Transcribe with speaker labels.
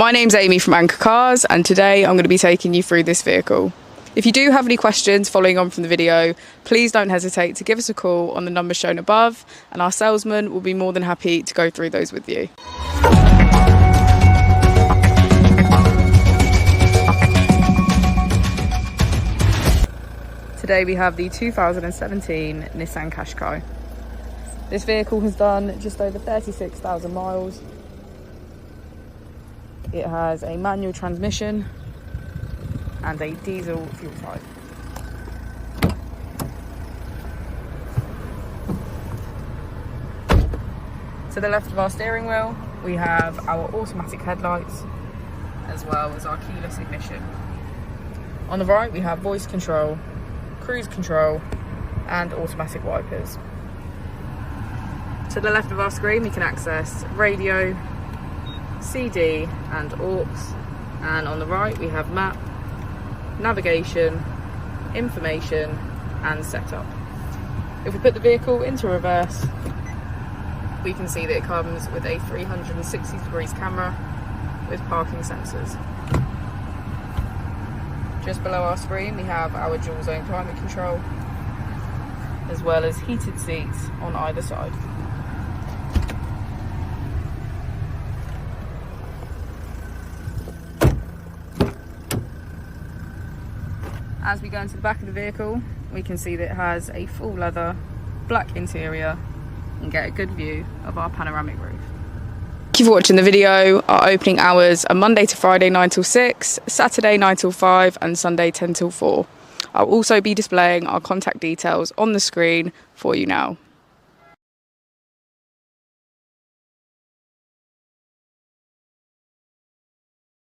Speaker 1: My name's Amy from Anchor Cars, and today I'm going to be taking you through this vehicle. If you do have any questions following on from the video, please don't hesitate to give us a call on the number shown above, and our salesman will be more than happy to go through those with you. Today we have the 2017 Nissan Qashqai. This vehicle has done just over 36,000 miles. It has a manual transmission and a diesel fuel type. To the left of our steering wheel, we have our automatic headlights as well as our keyless ignition. On the right, we have voice control, cruise control and automatic wipers. To the left of our screen, we can access radio, CD and aux, and on the right we have map, navigation, information and setup. If we put the vehicle into reverse, we can see that it comes with a 360 degrees camera with parking sensors. Just below our screen we have our dual zone climate control as well as heated seats on either side. As we go into the back of the vehicle, we can see that it has a full leather, black interior and get a good view of our panoramic roof. Thank you for watching the video. Our opening hours are Monday to Friday 9 till 6, Saturday 9 till 5 and Sunday 10 till 4. I'll also be displaying our contact details on the screen for you now.